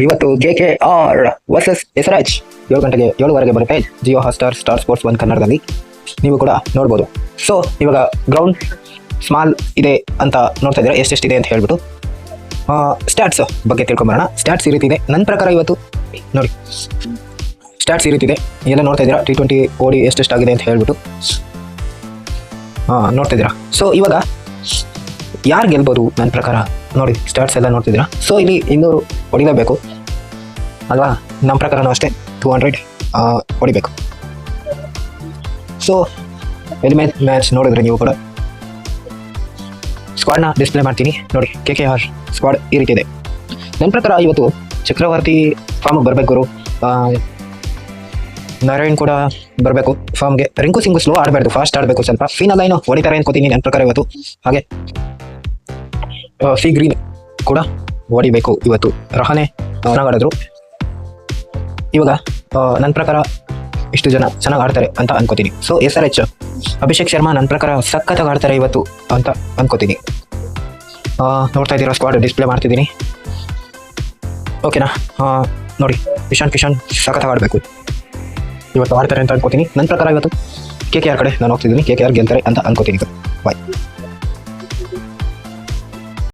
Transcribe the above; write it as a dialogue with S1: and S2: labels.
S1: ಇವತ್ತು KKR versus SRH 7 ಗಂಟೆಗೆ 7:15 ಬರುತ್ತೆ ಜಿಯೋ ಹಾಟ್‌ಸ್ಟಾರ್ ಸ್ಟಾರ್ ಸ್ಪೋರ್ಟ್ಸ್ 1 ಕನ್ನಡದಲ್ಲಿ. ನೀವು ಕೂಡ ನೋಡ್ಬೋದು. ಸೊ ಇವಾಗ ಗ್ರೌಂಡ್ ಸ್ಮಾಲ್ ಇದೆ ಅಂತ ನೋಡ್ತಾ ಇದ್ದೀರಾ, ಎಷ್ಟೆಷ್ಟಿದೆ ಅಂತ ಹೇಳ್ಬಿಟ್ಟು ಸ್ಟ್ಯಾಟ್ಸ್ ಬಗ್ಗೆ ತಿಳ್ಕೊಂಬರೋಣ. ಸ್ಟ್ಯಾಟ್ಸ್ ಈ ರೀತಿ ಇದೆ ನನ್ನ ಪ್ರಕಾರ. ಇವತ್ತು ನೋಡಿ ಸ್ಟ್ಯಾಟ್ಸ್ ಈ ರೀತಿ ಇದೆ, ಎಲ್ಲ ನೋಡ್ತಾ ಇದ್ದೀರಾ. T20 OD ಎಷ್ಟೆಷ್ಟಾಗಿದೆ ಅಂತ ಹೇಳ್ಬಿಟ್ಟು ನೋಡ್ತಾ ಇದ್ದೀರಾ. ಸೊ ಇವಾಗ ಯಾರು ಗೆಲ್ಬೋದು ನನ್ನ ಪ್ರಕಾರ ನೋಡಿ, ಸ್ಟ್ಯಾಟ್ಸ್ ಎಲ್ಲ ನೋಡ್ತಿದ್ದೀರಾ. ಸೊ ಇಲ್ಲಿ 200 ಹೊಡಿಲೇಬೇಕು ಅಲ್ವಾ? ನಮ್ಮ ಪ್ರಕಾರನೂ ಅಷ್ಟೇ 200 ಹೊಡಿಬೇಕು. ಸೊ ಎಲಿಮೆಂಟ್ ಮ್ಯಾಚ್ ನೋಡಿದ್ರೆ ನೀವು ಕೂಡ ಸ್ಕ್ವಾಡ್ನ ಡಿಸ್ಪ್ಲೇ ಮಾಡ್ತೀನಿ ನೋಡಿ. KKR ಸ್ಕ್ವಾಡ್ ಈ ರೀತಿ ಇದೆ. ನನ್ನ ಪ್ರಕಾರ ಇವತ್ತು ಚಕ್ರವರ್ತಿ ಫಾರ್ಮ್ಗೆ ಬರಬೇಕು, ನಾರಾಯಣ್ ಕೂಡ ಬರಬೇಕು ಫಾರ್ಮ್ಗೆ. ರಿಂಕು ಸಿಂಗು ಸ್ಲೋ ಆಡಬಾರ್ದು, ಫಾಸ್ಟ್ ಆಡಬೇಕು. ಸ್ವಲ್ಪ ಫೀನಲ್ ಲೈನು ಹೊಡಿತಾರೆ ಅನ್ಕೋತೀನಿ ನನ್ನ ಪ್ರಕಾರ ಇವತ್ತು. ಹಾಗೆ ಸಿ ಗ್ರೀನ್ ಕೂಡ ಹೊಡಿಬೇಕು ಇವತ್ತು. ರಹಾನೆ ಚೆನ್ನಾಗಿ ಆಡಿದ್ರು. ಇವಾಗ ನನ್ನ ಪ್ರಕಾರ ಇಷ್ಟು ಜನ ಚೆನ್ನಾಗಿ ಆಡ್ತಾರೆ ಅಂತ ಅನ್ಕೋತೀನಿ. ಸೊ SRH ಅಭಿಷೇಕ್ ಶರ್ಮಾ ನನ್ನ ಪ್ರಕಾರ ಸಖತ್ತಾಗಿ ಆಡ್ತಾರೆ ಇವತ್ತು ಅಂತ ಅನ್ಕೋತೀನಿ. ನೋಡ್ತಾ ಇದ್ದೀರಾ, ಸ್ಕ್ವಾಡ್ ಡಿಸ್ಪ್ಲೇ ಮಾಡ್ತಿದ್ದೀನಿ ಓಕೆನಾ? ನೋಡಿ ಕಿಶನ್ ಸಖತ್ತಾಗಿ ಆಡಬೇಕು ಇವತ್ತು, ಆಡ್ತಾರೆ ಅಂತ ಅನ್ಕೋತೀನಿ. ನನ್ನ ಪ್ರಕಾರ ಇವತ್ತು KKR ಕಡೆ ನಾನು ಹೋಗ್ತಿದ್ದೀನಿ. KKR ಗೆಲ್ತಾರೆ ಅಂತ ಅನ್ಕೋತೀನಿ. ಬಾಯ್.